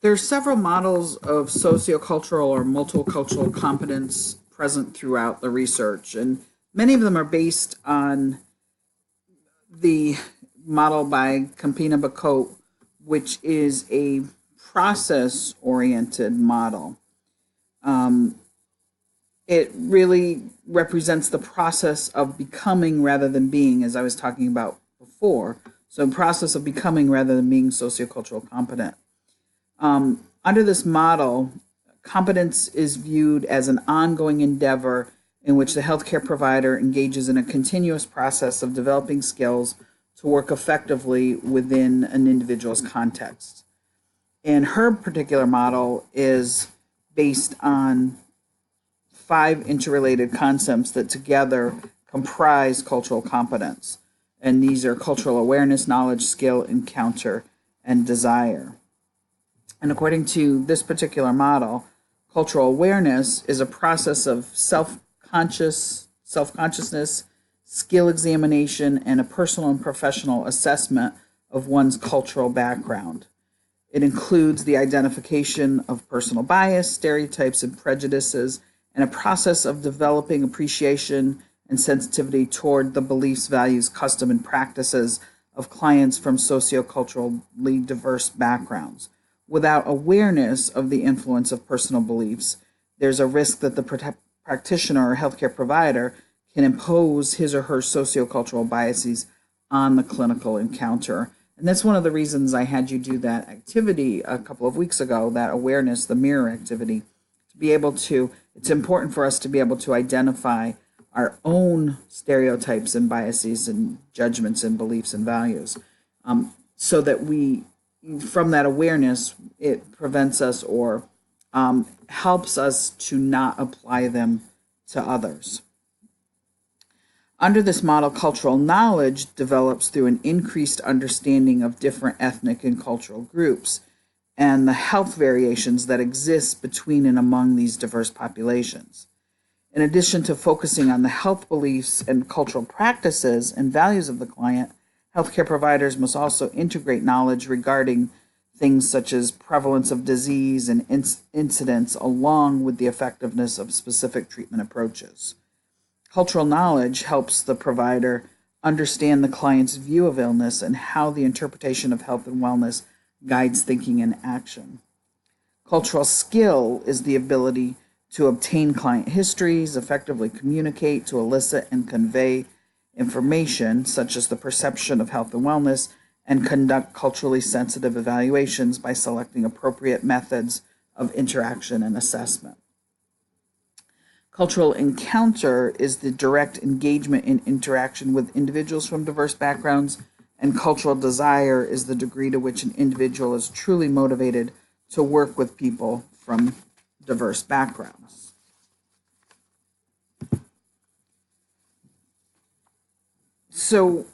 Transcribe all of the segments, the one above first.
There are several models of sociocultural or multicultural competence present throughout the research, and many of them are based on the model by Campina Bacote, which is a process oriented model. Um, it really represents the process of becoming rather than being, as I was talking about before. So, process of becoming rather than being sociocultural competent. Under this model, competence is viewed as an ongoing endeavor in which the healthcare provider engages in a continuous process of developing skills to work effectively within an individual's context. And her particular model is based on five interrelated concepts that together comprise cultural competence. And these are cultural awareness, knowledge, skill, encounter, and desire. And according to this particular model, cultural awareness is a process of self-consciousness, skill examination, and a personal and professional assessment of one's cultural background. It includes the identification of personal bias, stereotypes, and prejudices, and a process of developing appreciation and sensitivity toward the beliefs, values, custom, and practices of clients from socioculturally diverse backgrounds. Without awareness of the influence of personal beliefs, there's a risk that the practitioner or healthcare provider can impose his or her sociocultural biases on the clinical encounter. And that's one of the reasons I had you do that activity a couple of weeks ago, that awareness, the mirror activity, to be able to, it's important for us to be able to identify our own stereotypes and biases and judgments and beliefs and values, so that we, from that awareness, it prevents us or helps us to not apply them to others. Under this model, cultural knowledge develops through an increased understanding of different ethnic and cultural groups and the health variations that exist between and among these diverse populations. In addition to focusing on the health beliefs and cultural practices and values of the client, healthcare providers must also integrate knowledge regarding things such as prevalence of disease and incidence, along with the effectiveness of specific treatment approaches. Cultural knowledge helps the provider understand the client's view of illness and how the interpretation of health and wellness guides thinking and action. Cultural skill is the ability to obtain client histories, effectively communicate, to elicit and convey information such as the perception of health and wellness, and conduct culturally sensitive evaluations by selecting appropriate methods of interaction and assessment. Cultural encounter is the direct engagement in interaction with individuals from diverse backgrounds, and cultural desire is the degree to which an individual is truly motivated to work with people from diverse backgrounds. So,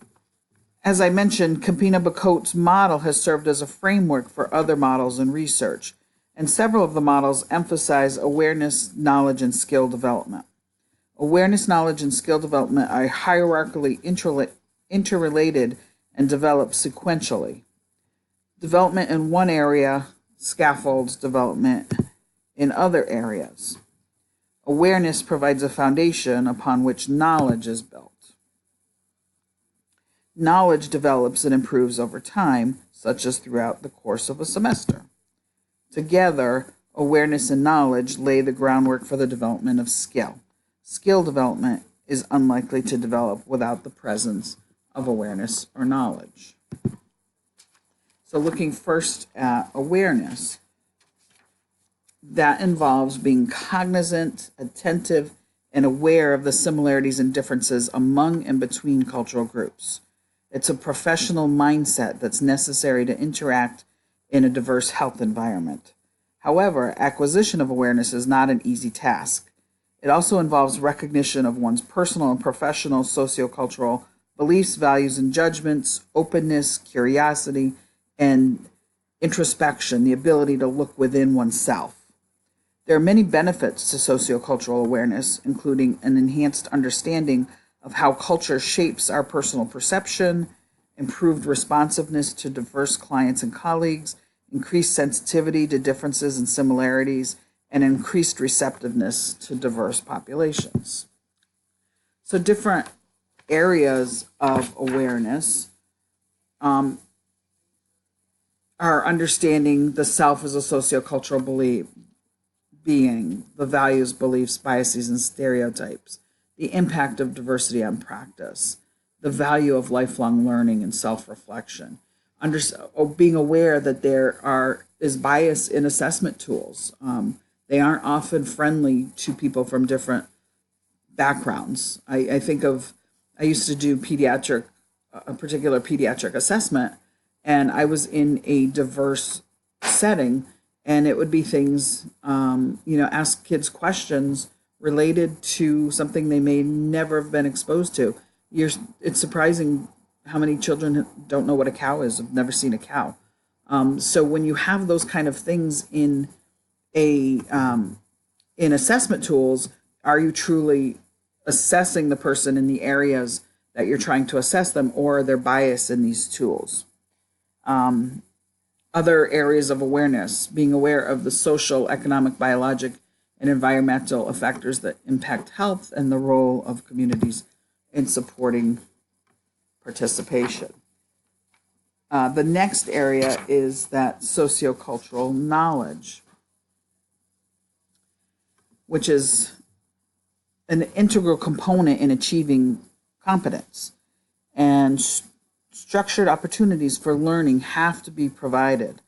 as I mentioned, Campina Bacote's model has served as a framework for other models and research, and several of the models emphasize awareness, knowledge, and skill development. Awareness, knowledge, and skill development are hierarchically interrelated and develop sequentially. Development in one area scaffolds development in other areas. Awareness provides a foundation upon which knowledge is built. Knowledge develops and improves over time, such as throughout the course of a semester. Together, awareness and knowledge lay the groundwork for the development of skill. Skill development is unlikely to develop without the presence of awareness or knowledge. So, looking first at awareness, that involves being cognizant, attentive, and aware of the similarities and differences among and between cultural groups. It's a professional mindset that's necessary to interact in a diverse health environment. However, acquisition of awareness is not an easy task. It also involves recognition of one's personal and professional sociocultural beliefs, values, and judgments, openness, curiosity, and introspection, the ability to look within oneself. There are many benefits to sociocultural awareness, including an enhanced understanding of how culture shapes our personal perception, improved responsiveness to diverse clients and colleagues, increased sensitivity to differences and similarities, and increased receptiveness to diverse populations. So different areas of awareness are understanding the self as a sociocultural being, the values, beliefs, biases, and stereotypes, the impact of diversity on practice, the value of lifelong learning and self-reflection, being aware that there is bias in assessment tools. They aren't often friendly to people from different backgrounds. I think of, I used to do a particular pediatric assessment, and I was in a diverse setting, and it would be things, ask kids questions related to something they may never have been exposed to. It's surprising how many children don't know what a cow is, have never seen a cow. So when you have those kind of things in assessment tools, are you truly assessing the person in the areas that you're trying to assess them, or are there bias in these tools? Other areas of awareness, being aware of the social, economic, biologic, and environmental factors that impact health and the role of communities in supporting participation. The next area is that sociocultural knowledge, which is an integral component in achieving competence. And structured opportunities for learning have to be provided.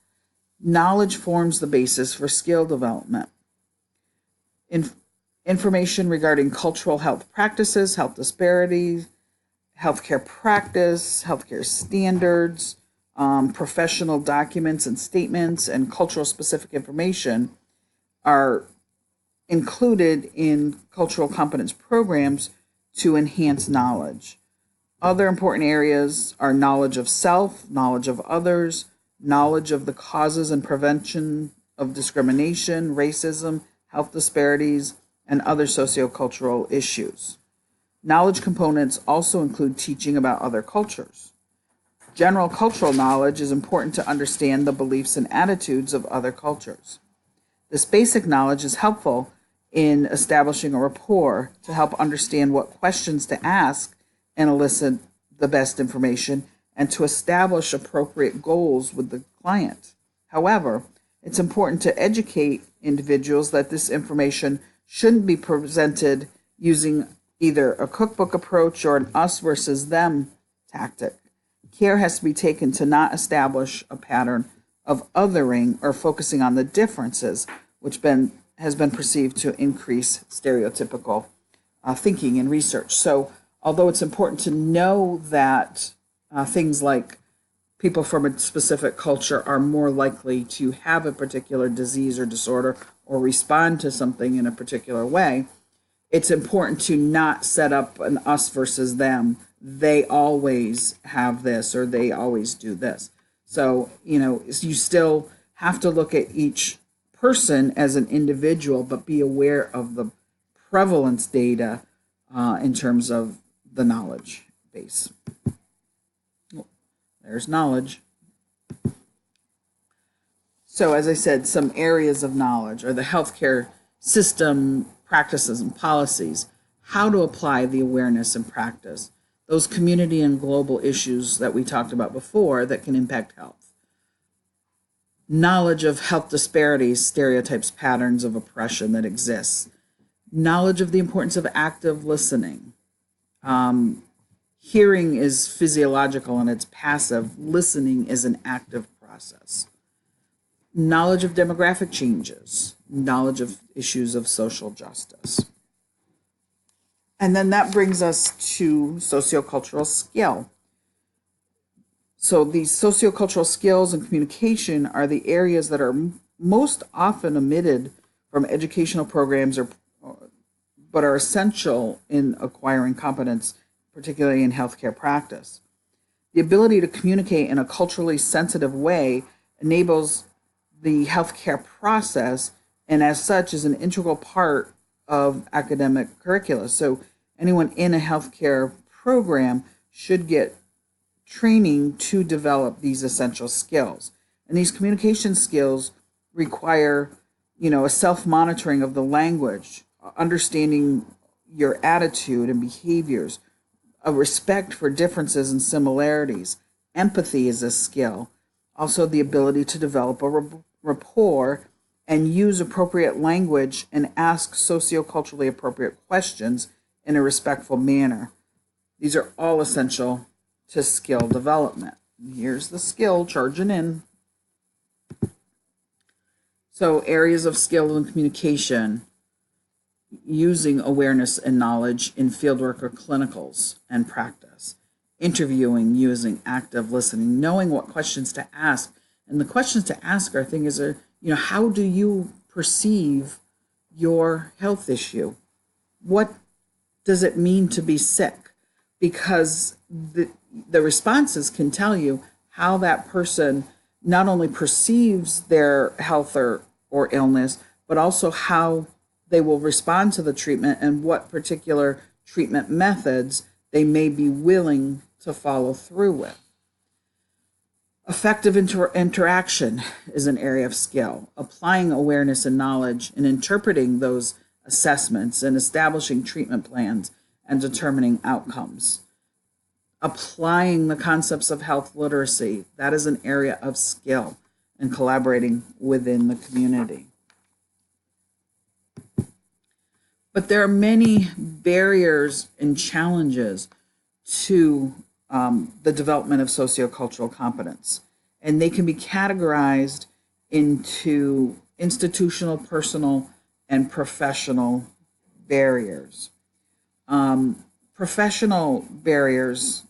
Knowledge forms the basis for skill development. Information regarding cultural health practices, health disparities, healthcare practice, healthcare standards, professional documents and statements, and cultural specific information are included in cultural competence programs to enhance knowledge. Other important areas are knowledge of self, knowledge of others, knowledge of the causes and prevention of discrimination, racism, health disparities, and other sociocultural issues. Knowledge components also include teaching about other cultures. General cultural knowledge is important to understand the beliefs and attitudes of other cultures. This basic knowledge is helpful in establishing a rapport to help understand what questions to ask and elicit the best information, and to establish appropriate goals with the client. However, it's important to educate individuals that this information shouldn't be presented using either a cookbook approach or an us versus them tactic. Care has to be taken to not establish a pattern of othering or focusing on the differences, which has been perceived to increase stereotypical thinking and research. So although it's important to know that things like people from a specific culture are more likely to have a particular disease or disorder or respond to something in a particular way, it's important to not set up an us versus them. They always have this or they always do this. So, you still have to look at each person as an individual, but be aware of the prevalence data in terms of the knowledge base. There's knowledge. So as I said, some areas of knowledge are the healthcare system, practices and policies, how to apply the awareness and practice, those community and global issues that we talked about before that can impact health. Knowledge of health disparities, stereotypes, patterns of oppression that exist. Knowledge of the importance of active listening. Hearing is physiological and it's passive. Listening is an active process. Knowledge of demographic changes. Knowledge of issues of social justice. And then that brings us to sociocultural skill. So these sociocultural skills and communication are the areas that are most often omitted from educational programs but are essential in acquiring competence, particularly in healthcare practice. The ability to communicate in a culturally sensitive way enables the healthcare process, and as such is an integral part of academic curricula. So anyone in a healthcare program should get training to develop these essential skills. And these communication skills require, a self-monitoring of the language, understanding your attitude and behaviors, a respect for differences and similarities. Empathy is a skill. Also, the ability to develop a rapport and use appropriate language and ask socioculturally appropriate questions in a respectful manner. These are all essential to skill development. Here's the skill charging in. So, areas of skill and communication: using awareness and knowledge in fieldwork or clinicals and practice. Interviewing using active listening, knowing what questions to ask. And the questions to ask are things are, how do you perceive your health issue? What does it mean to be sick? Because the responses can tell you how that person not only perceives their health or illness, but also how they will respond to the treatment and what particular treatment methods they may be willing to follow through with. Effective interaction is an area of skill. Applying awareness and knowledge and interpreting those assessments and establishing treatment plans and determining outcomes. Applying the concepts of health literacy, that is an area of skill, and collaborating within the community. But there are many barriers and challenges to the development of sociocultural competence, and they can be categorized into institutional, personal, and professional barriers. Professional barriers,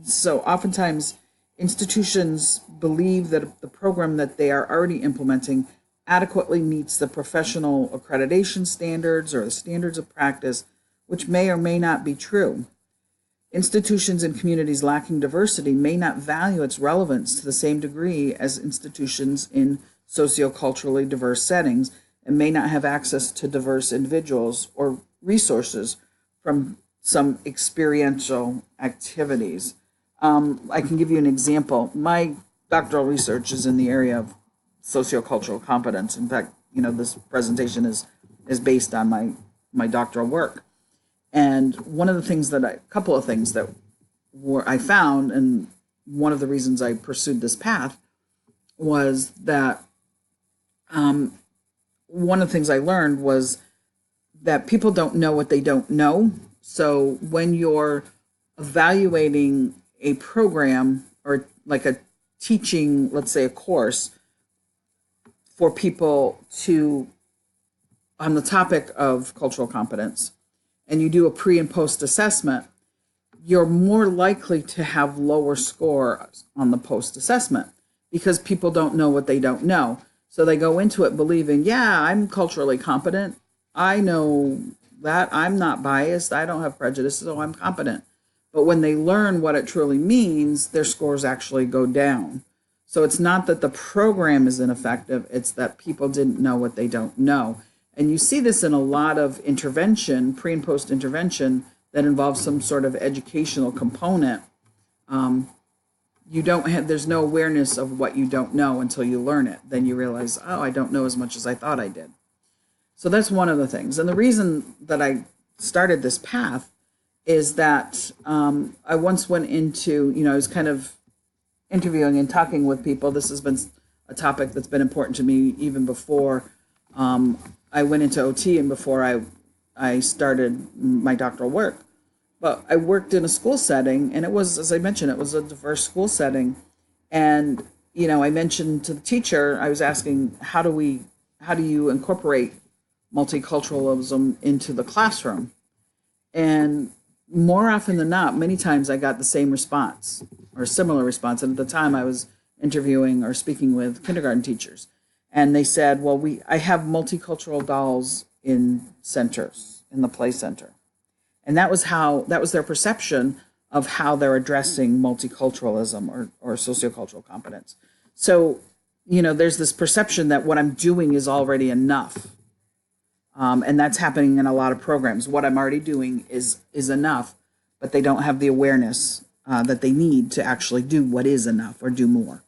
so oftentimes institutions believe that the program that they are already implementing adequately meets the professional accreditation standards or the standards of practice, which may or may not be true. Institutions and communities lacking diversity may not value its relevance to the same degree as institutions in socioculturally diverse settings, and may not have access to diverse individuals or resources from some experiential activities. I can give you an example. My doctoral research is in the area of sociocultural competence. In fact, this presentation is based on my doctoral work. And one of the things a couple of things that I found, and one of the reasons I pursued this path, was that one of the things I learned was that people don't know what they don't know. So when you're evaluating a program or like a teaching, let's say a course, for people on the topic of cultural competence, and you do a pre and post assessment, you're more likely to have lower scores on the post assessment because people don't know what they don't know. So they go into it believing, yeah, I'm culturally competent. I know that I'm not biased. I don't have prejudice, so I'm competent. But when they learn what it truly means, their scores actually go down. So it's not that the program is ineffective, it's that people didn't know what they don't know. And you see this in a lot of intervention, pre and post intervention, that involves some sort of educational component. There's no awareness of what you don't know until you learn it. Then you realize, oh, I don't know as much as I thought I did. So that's one of the things. And the reason that I started this path is that I once went into, I was kind of interviewing and talking with people. This has been a topic that's been important to me even before I went into OT and before I started my doctoral work. But I worked in a school setting, and it was, as I mentioned, it was a diverse school setting. And, I mentioned to the teacher, I was asking, how do you incorporate multiculturalism into the classroom? And more often than not, many times I got the same response or a similar response. And at the time I was interviewing or speaking with kindergarten teachers. And they said, well, I have multicultural dolls in centers, in the play center. And that was their perception of how they're addressing multiculturalism or sociocultural competence. So, there's this perception that what I'm doing is already enough. And that's happening in a lot of programs. What I'm already doing is enough, but they don't have the awareness that they need to actually do what is enough or do more.